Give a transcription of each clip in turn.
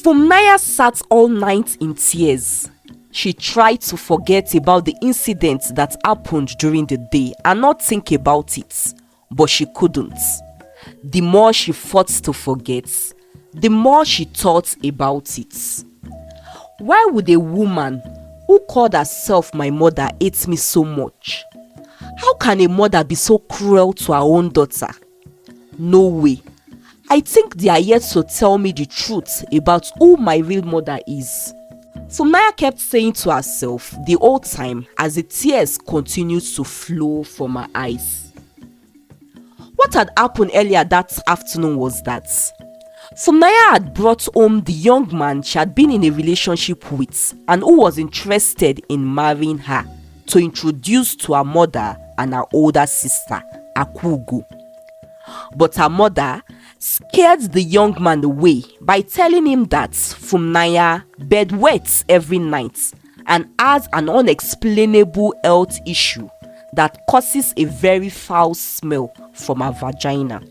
Fumnaya sat all night in tears. She tried to forget about the incident that happened during the day and not think about it, but she couldn't. The more she fought to forget, the more she thought about it. Why would a woman who called herself my mother hate me so much? How can a mother be so cruel to her own daughter? No way. I think they are yet to tell me the truth about who my real mother is. Fumnaya kept saying to herself the whole time as the tears continued to flow from her eyes. What had happened earlier that afternoon was that Fumnaya had brought home the young man she had been in a relationship with and who was interested in marrying her to introduce to her mother and her older sister, Akugo. But her mother scared the young man away by telling him that Fumnaya bedwets every night and has an unexplainable health issue that causes a very foul smell from her vagina.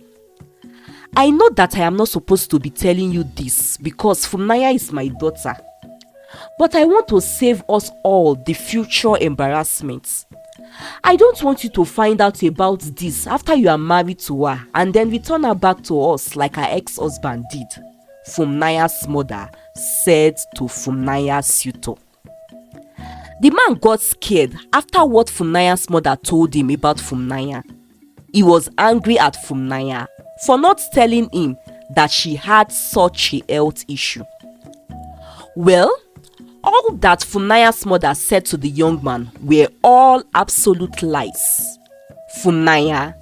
I know that I am not supposed to be telling you this because Fumnaya is my daughter, but I want to save us all the future embarrassments. I don't want you to find out about this after you are married to her and then return her back to us like her ex-husband did, Fumnaya's mother said to Fumnaya's suitor. The man got scared after what Fumnaya's mother told him about Fumnaya. He was angry at Fumnaya for not telling him that she had such a health issue. Well, all that Fumnaya's mother said to the young man were all absolute lies. Fumnaya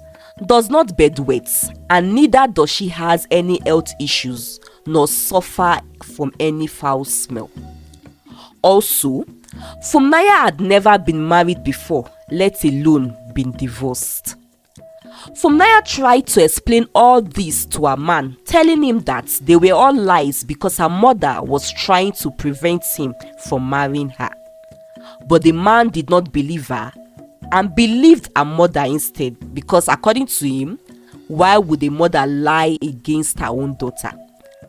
does not bedwet and neither does she has any health issues nor suffer from any foul smell. Also, Fumnaya had never been married before, let alone been divorced. Fumnaya tried to explain all this to her man, telling him that they were all lies because her mother was trying to prevent him from marrying her. But the man did not believe her and believed her mother instead because according to him, why would a mother lie against her own daughter?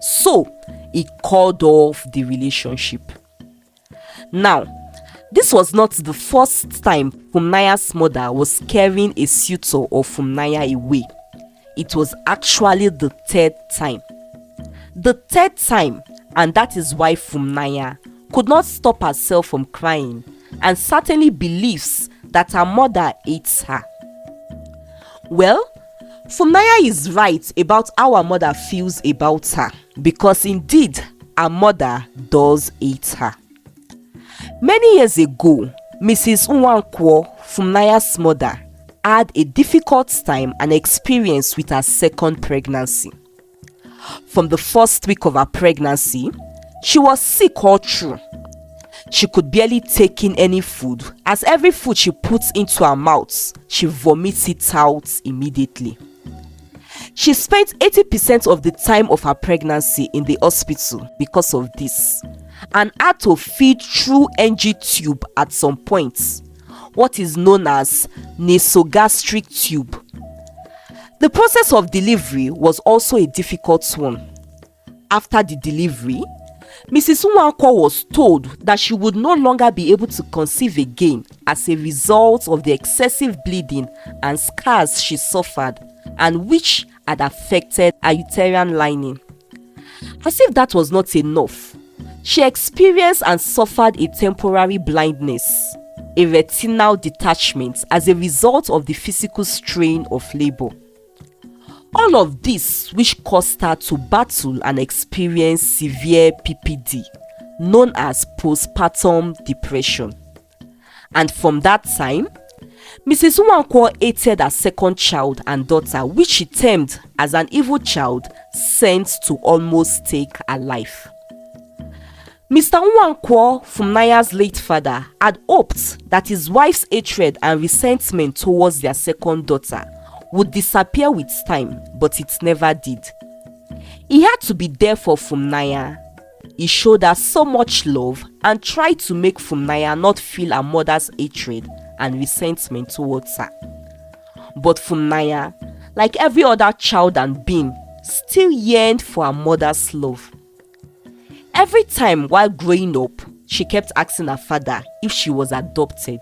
So he called off the relationship. Now, this was not the first time Fumnaya's mother was scaring a suitor of Fumnaya away. It was actually the third time. The third time, and that is why Fumnaya could not stop herself from crying and certainly believes that her mother hates her. Well, Fumnaya is right about how her mother feels about her because indeed her mother does hate her. Many years ago, Mrs. Nwankwo, Fumnaya's mother, had a difficult time and experience with her second pregnancy. From the first week of her pregnancy, she was sick all through. She could barely take in any food, as every food she puts into her mouth, she vomits it out immediately. She spent 80% of the time of her pregnancy in the hospital because of this, and had to feed through NG tube at some point, what is known as nasogastric tube. The process of delivery was also a difficult one. After the delivery, Mrs. Nwankwo was told that she would no longer be able to conceive again as a result of the excessive bleeding and scars she suffered and which had affected her uterine lining. As if that was not enough, she experienced and suffered a temporary blindness, a retinal detachment as a result of the physical strain of labor. All of this which caused her to battle and experience severe PPD, known as postpartum depression. And from that time, Mrs. Nwankwo hated her second child and daughter, which she termed as an evil child sent to almost take her life. Mr. Nwankwo, Fumnaya's late father, had hoped that his wife's hatred and resentment towards their second daughter would disappear with time, but it never did. He had to be there for Fumnaya. He showed her so much love and tried to make Fumnaya not feel her mother's hatred and resentment towards her. But Fumnaya, like every other child and being, still yearned for her mother's love. Every time while growing up, she kept asking her father if she was adopted.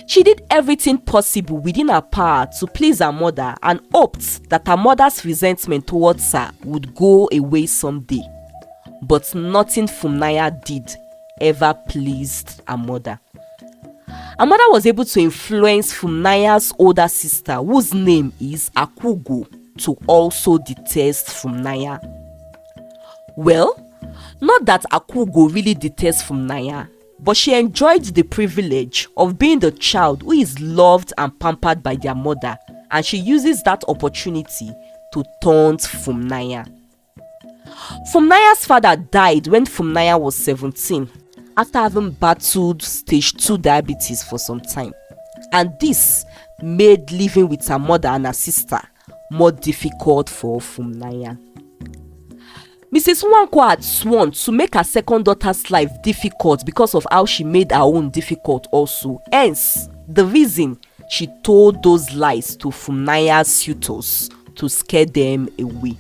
She did everything possible within her power to please her mother and hoped that her mother's resentment towards her would go away someday. But nothing Funmiya did ever pleased her mother. Her mother was able to influence Funmiya's older sister, whose name is Akugo, to also detest Funmiya. Well, not that Akugo really detests Funmiya, but she enjoyed the privilege of being the child who is loved and pampered by their mother, and she uses that opportunity to taunt Funmiya. Funmiya's father died when Funmiya was 17 after having battled stage 2 diabetes for some time, and this made living with her mother and her sister more difficult for Funmiya. Mrs. Nwankwo had sworn to make her second daughter's life difficult because of how she made her own difficult also. Hence, the reason she told those lies to Funmiya's suitors to scare them away.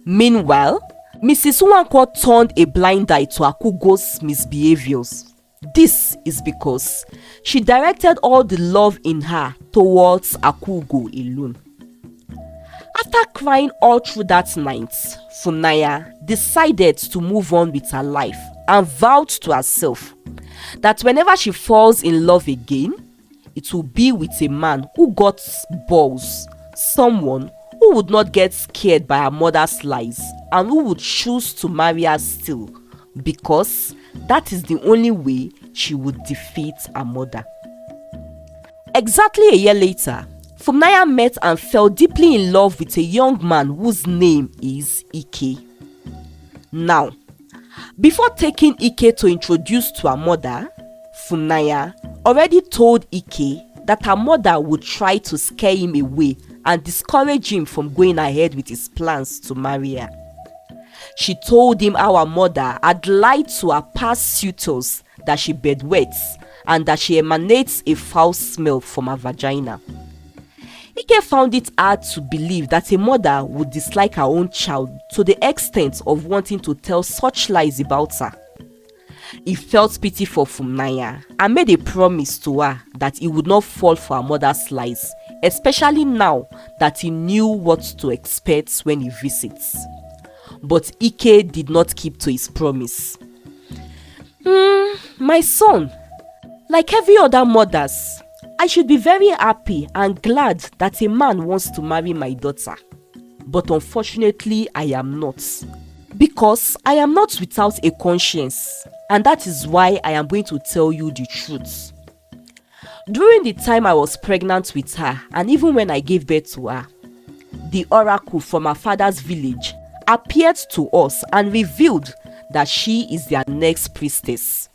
Meanwhile, Mrs. Nwankwo turned a blind eye to Akugo's misbehaviors. This is because she directed all the love in her towards Akugo alone. After crying all through that night, Funmiya decided to move on with her life and vowed to herself that whenever she falls in love again, it will be with a man who got balls, someone who would not get scared by her mother's lies and who would choose to marry her still, because that is the only way she would defeat her mother. Exactly a year later, Funmiya met and fell deeply in love with a young man whose name is Ike. Now, before taking Ike to introduce to her mother, Funmiya already told Ike that her mother would try to scare him away and discourage him from going ahead with his plans to marry her. She told him how her mother had lied to her past suitors that she bedwets and that she emanates a foul smell from her vagina. Ike found it hard to believe that a mother would dislike her own child to the extent of wanting to tell such lies about her. He felt pity for Funmiya and made a promise to her that he would not fall for her mother's lies, especially now that he knew what to expect when he visits. But Ike did not keep to his promise. My son, like every other mothers, I should be very happy and glad that a man wants to marry my daughter. But unfortunately, I am not. Because I am not without a conscience, and that is why I am going to tell you the truth. During the time I was pregnant with her, and even when I gave birth to her, the oracle from her father's village appeared to us and revealed that she is their next priestess.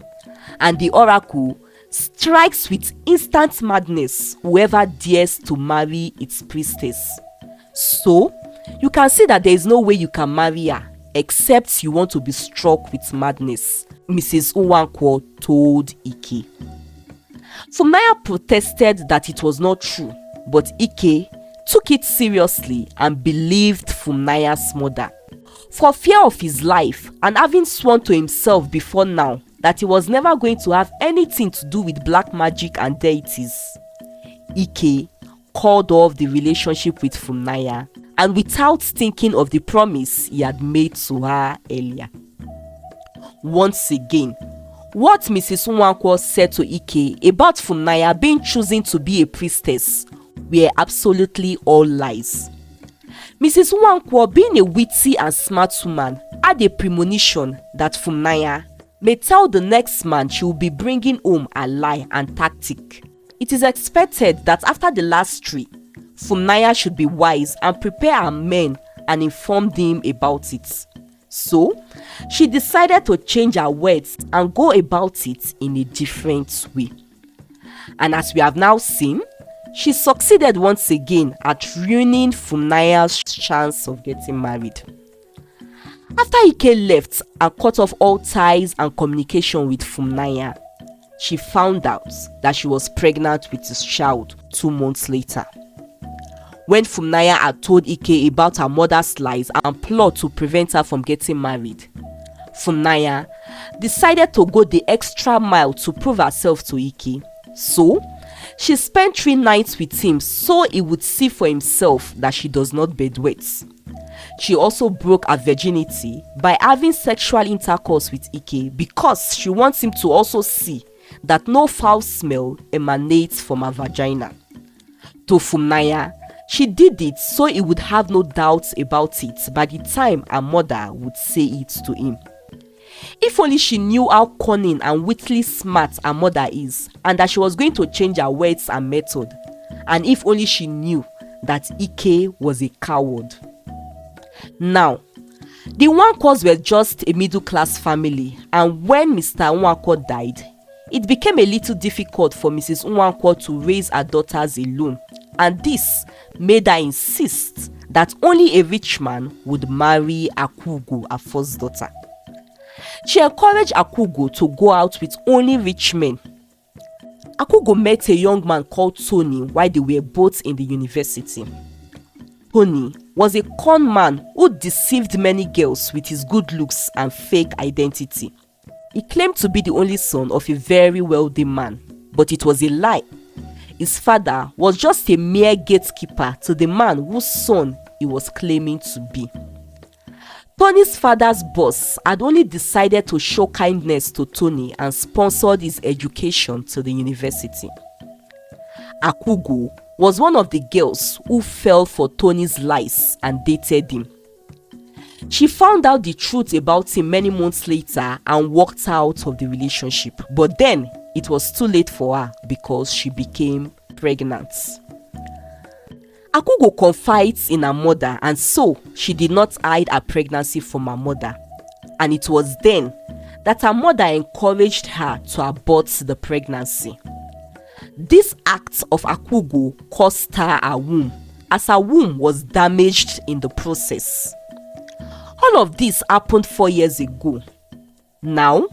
And the oracle strikes with instant madness whoever dares to marry its priestess. So, you can see that there is no way you can marry her except you want to be struck with madness, Mrs. Nwankwo told Ike. Funmiya protested that it was not true, but Ike took it seriously and believed Funmiya's mother. For fear of his life and having sworn to himself before now that he was never going to have anything to do with black magic and deities, Ike called off the relationship with Funmiya, and without thinking of the promise he had made to her earlier. Once again, what Mrs. Nwankwo said to Ike about Funmiya being chosen to be a priestess were absolutely all lies. Mrs. Nwankwo, being a witty and smart woman, had a premonition that Funmiya may tell the next man she will be bringing home a lie and tactic. It is expected that after the last three, Funmiya should be wise and prepare her men and inform them about it. So, she decided to change her words and go about it in a different way. And as we have now seen, she succeeded once again at ruining Funmiya's chance of getting married. After Ike left and cut off all ties and communication with Funmiya, she found out that she was pregnant with his child 2 months later. When Funmiya had told Ike about her mother's lies and plot to prevent her from getting married, Funaya decided to go the extra mile to prove herself to Ike. So, she spent 3 nights with him so he would see for himself that she does not bedwet. She also broke her virginity by having sexual intercourse with Ike because she wants him to also see that no foul smell emanates from her vagina. To Funaya, she did it so he would have no doubts about it by the time her mother would say it to him. If only she knew how cunning and witty smart her mother is, and that she was going to change her words and method, and if only she knew that Ike was a coward. Now, the Nwankos were just a middle-class family, and when Mr. Nwanko died, it became a little difficult for Mrs. Nwanko to raise her daughters alone, and this made her insist that only a rich man would marry Akugo, her first daughter. She encouraged Akugo to go out with only rich men. Akugo met a young man called Tony while they were both in the university. Tony was a con man who deceived many girls with his good looks and fake identity. He claimed to be the only son of a very wealthy man, but it was a lie. His father was just a mere gatekeeper to the man whose son he was claiming to be. Tony's father's boss had only decided to show kindness to Tony and sponsored his education to the university. Akugo was one of the girls who fell for Tony's lies and dated him. She found out the truth about him many months later and walked out of the relationship, but then it was too late for her because she became pregnant. Akugo confides in her mother, and so she did not hide her pregnancy from her mother. And it was then that her mother encouraged her to abort the pregnancy. This act of Akugo cost her her womb, as her womb was damaged in the process. All of this happened 4 years ago. Now,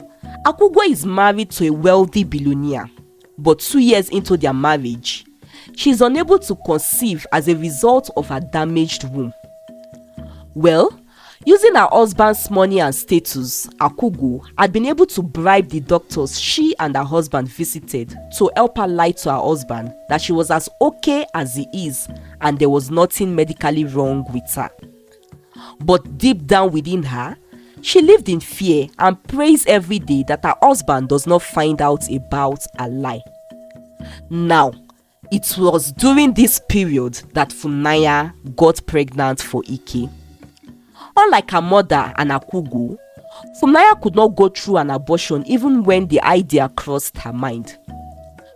Akugo is married to a wealthy billionaire, but 2 years into their marriage, she is unable to conceive as a result of her damaged womb. Well, using her husband's money and status, Akugo had been able to bribe the doctors she and her husband visited to help her lie to her husband that she was as okay as he is and there was nothing medically wrong with her. But deep down within her, she lived in fear and prays every day that her husband does not find out about her lie. Now, it was during this period that Funaya got pregnant for Ike. Unlike her mother and Akugo, Funaya could not go through an abortion even when the idea crossed her mind.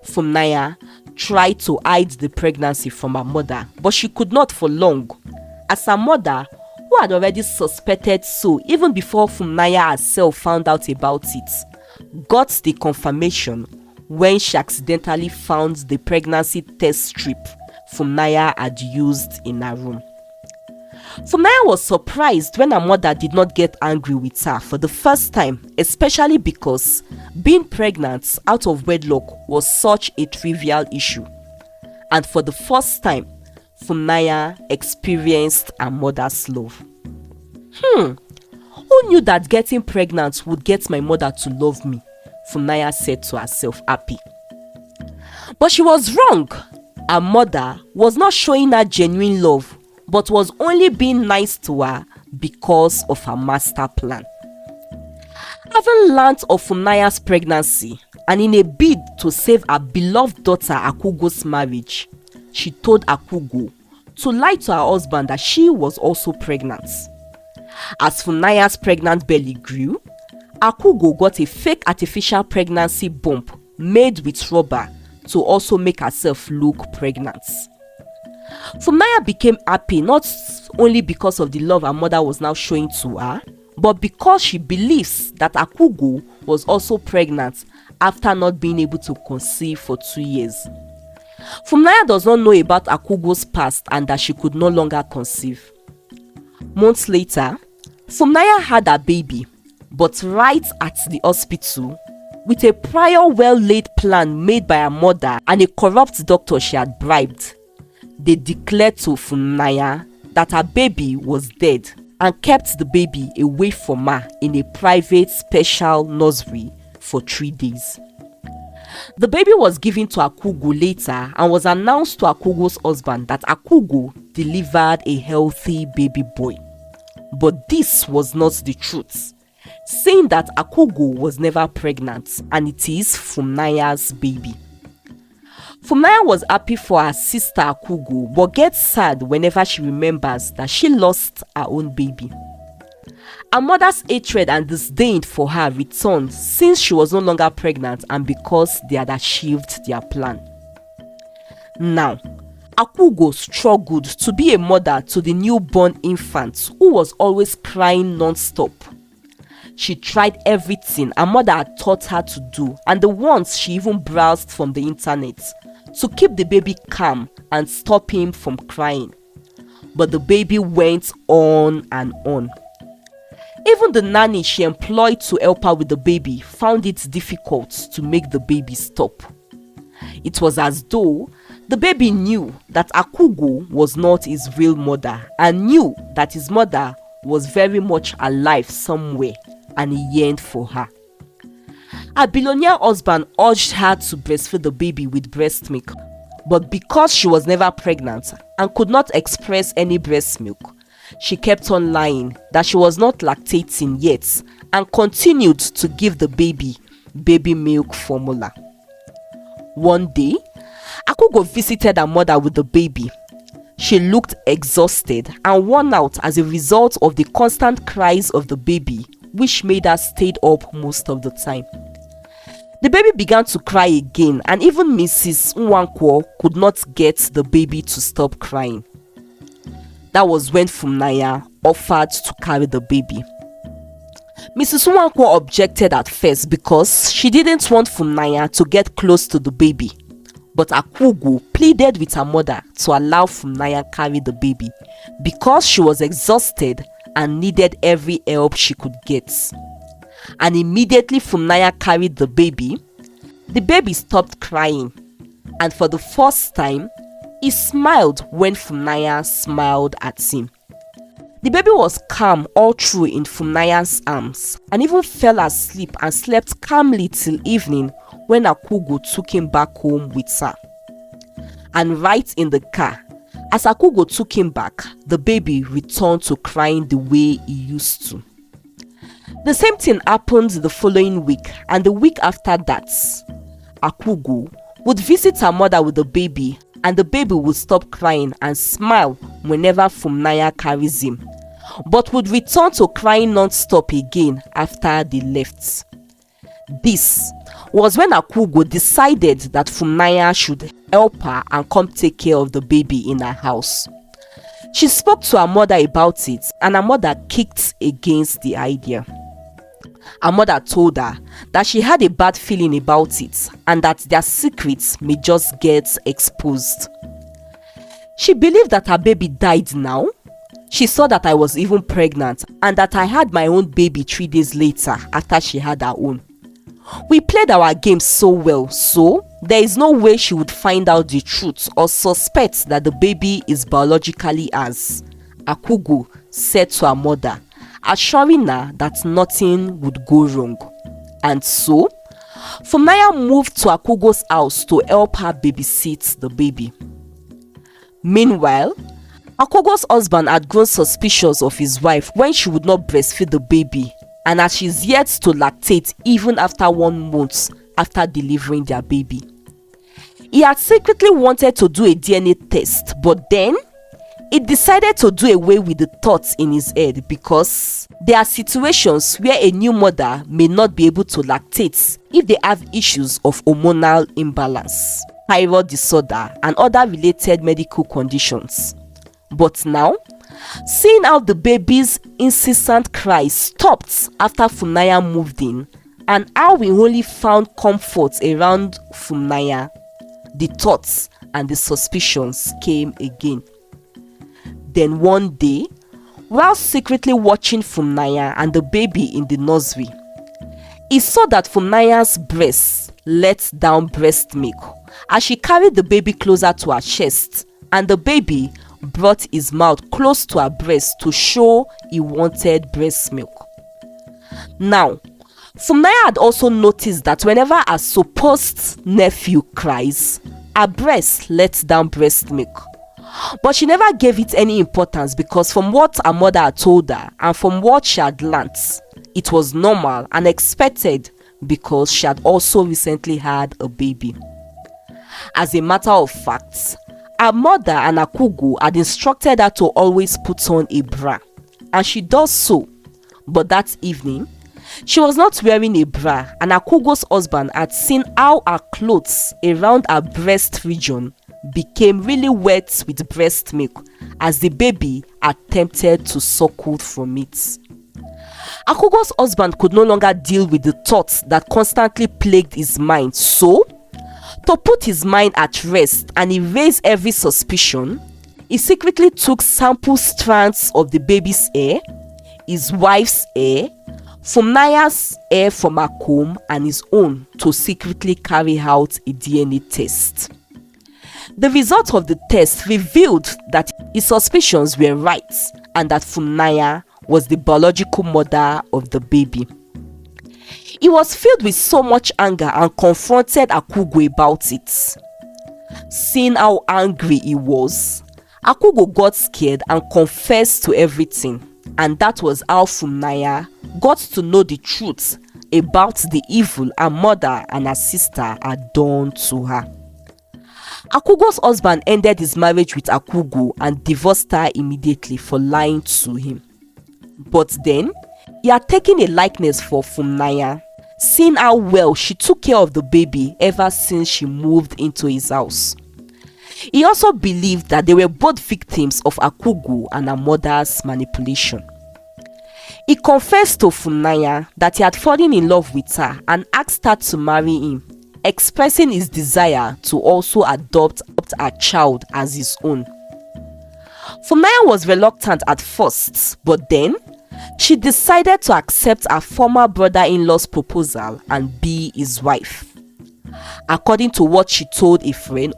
Funaya tried to hide the pregnancy from her mother, but she could not for long, as her mother, who had already suspected so even before Funaya herself found out about it, got the confirmation when she accidentally found the pregnancy test strip Funaya had used in her room. Funaya was surprised when her mother did not get angry with her for the first time, especially because being pregnant out of wedlock was such a trivial issue. And for the first time, Funaya experienced her mother's love. Who knew that getting pregnant would get my mother to love me? Funaya said to herself, happy. But she was wrong. Her mother was not showing her genuine love, but was only being nice to her because of her master plan. Having learnt of Funaya's pregnancy, and in a bid to save her beloved daughter Akugo's marriage, she told Akugo to lie to her husband that she was also pregnant. As Funaya's pregnant belly grew, Akugo got a fake artificial pregnancy bump made with rubber to also make herself look pregnant. Funaya became happy not only because of the love her mother was now showing to her, but because she believes that Akugo was also pregnant after not being able to conceive for 2 years. Funaya does not know about Akugo's past and that she could no longer conceive. Months later, Funaya had a baby, but right at the hospital, with a prior well-laid plan made by her mother and a corrupt doctor she had bribed, they declared to Funaya that her baby was dead and kept the baby away from her in a private special nursery for 3 days. The baby was given to Akugo later and was announced to Akugo's husband that Akugo delivered a healthy baby boy. But this was not the truth, saying that Akugo was never pregnant and it is Funmila's baby. Funmila was happy for her sister Akugo but gets sad whenever she remembers that she lost her own baby. Her mother's hatred and disdain for her returned since she was no longer pregnant and because they had achieved their plan. Now, Akugo struggled to be a mother to the newborn infant who was always crying non-stop. She tried everything her mother had taught her to do and the ones she even browsed from the internet to keep the baby calm and stop him from crying. But the baby went on and on. Even the nanny she employed to help her with the baby found it difficult to make the baby stop. It was as though the baby knew that Akugo was not his real mother and knew that his mother was very much alive somewhere and he yearned for her. Her billionaire husband urged her to breastfeed the baby with breast milk, but because she was never pregnant and could not express any breast milk, she kept on lying that she was not lactating yet and continued to give the baby baby milk formula. One day, Akugo visited her mother with the baby. She looked exhausted and worn out as a result of the constant cries of the baby, which made her stay up most of the time. The baby began to cry again and even Mrs. Nwankwo could not get the baby to stop crying. That was when Funmila offered to carry the baby. Mrs. Nwankwo objected at first because she didn't want Funmila to get close to the baby. But Akugo pleaded with her mother to allow Funmila carry the baby because she was exhausted and needed every help she could get. And immediately Funmila carried the baby stopped crying. And for the first time, he smiled when Funmila smiled at him. The baby was calm all through in Funmila's arms and even fell asleep and slept calmly till evening when Akugo took him back home with her. And right in the car, as Akugo took him back, the baby returned to crying the way he used to. The same thing happened the following week, and the week after that, Akugo would visit her mother with the baby and the baby would stop crying and smile whenever Funmila carries him, but would return to crying non-stop again after they left. This was when Akugo decided that Funmila should help her and come take care of the baby in her house. She spoke to her mother about it and her mother kicked against the idea. Her mother told her that she had a bad feeling about it and that their secrets may just get exposed. She believed that her baby died now. She saw that I was even pregnant and that I had my own baby 3 days later after she had her own. We played our game so well, so there is no way she would find out the truth or suspect that the baby is biologically hers, Akugo said to her mother, assuring her that nothing would go wrong. And so, Funmila moved to Akugo's house to help her babysit the baby. Meanwhile, Akugo's husband had grown suspicious of his wife when she would not breastfeed the baby, and as she's yet to lactate even after 1 month after delivering their baby. He had secretly wanted to do a DNA test, but then he decided to do away with the thoughts in his head because there are situations where a new mother may not be able to lactate if they have issues of hormonal imbalance, thyroid disorder, and other related medical conditions. But now, seeing how the baby's incessant cries stopped after Funmila moved in, and how we only found comfort around Funmila, the thoughts and the suspicions came again. Then one day, while secretly watching Funmila and the baby in the nursery, he saw that Funmila's breasts let down breast milk as she carried the baby closer to her chest, and the baby brought his mouth close to her breast to show he wanted breast milk. Now, Funaya had also noticed that whenever her supposed nephew cries, her breast lets down breast milk. But she never gave it any importance because from what her mother had told her and from what she had learnt, it was normal and expected because she had also recently had a baby. As a matter of fact, her mother and Akugo had instructed her to always put on a bra, and she does so. But that evening, she was not wearing a bra, and Akugo's husband had seen how her clothes around her breast region became really wet with breast milk as the baby attempted to suckle from it. Akugo's husband could no longer deal with the thoughts that constantly plagued his mind, so to put his mind at rest and erase every suspicion, he secretly took sample strands of the baby's hair, his wife's hair, Funaya's hair from her comb, and his own to secretly carry out a DNA test. The result of the test revealed that his suspicions were right and that Funaya was the biological mother of the baby. He was filled with so much anger and confronted Akugo about it. Seeing how angry he was, Akugo got scared and confessed to everything, and that was how Funaya got to know the truth about the evil her mother and her sister had done to her. Akugo's husband ended his marriage with Akugo and divorced her immediately for lying to him. But then, he had taken a likeness for Funaya, seeing how well she took care of the baby ever since she moved into his house. He also believed that they were both victims of Akugo and her mother's manipulation. He confessed to Funaya that he had fallen in love with her and asked her to marry him, expressing his desire to also adopt her child as his own. Funaya was reluctant at first, but then she decided to accept her former brother-in-law's proposal and be his wife. According to what she told a friend,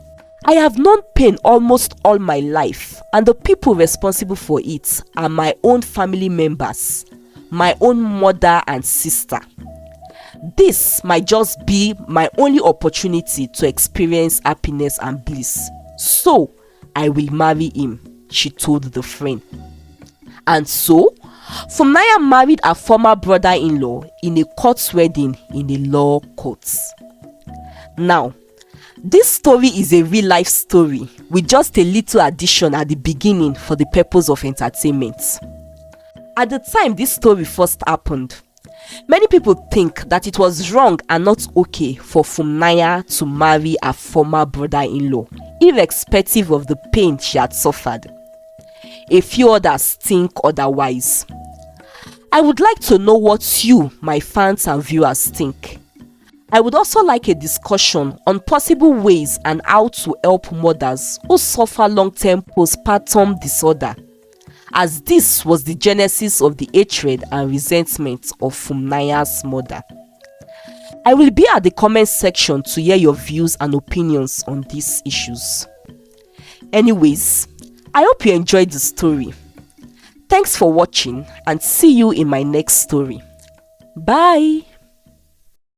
"I have known pain almost all my life, and the people responsible for it are my own family members, my own mother and sister. This might just be my only opportunity to experience happiness and bliss. So, I will marry him," she told the friend. And so, Funaya married her former brother-in-law in a court wedding in a law court. Now, this story is a real-life story with just a little addition at the beginning for the purpose of entertainment. At the time this story first happened, many people think that it was wrong and not okay for Funaya to marry her former brother-in-law, irrespective of the pain she had suffered. A few others think otherwise. I would like to know what you, my fans and viewers, think. I would also like a discussion on possible ways and how to help mothers who suffer long-term postpartum disorder, as this was the genesis of the hatred and resentment of Funaya's mother. I will be at the comment section to hear your views and opinions on these issues. Anyways, I hope you enjoyed the story. Thanks for watching and see you in my next story. Bye!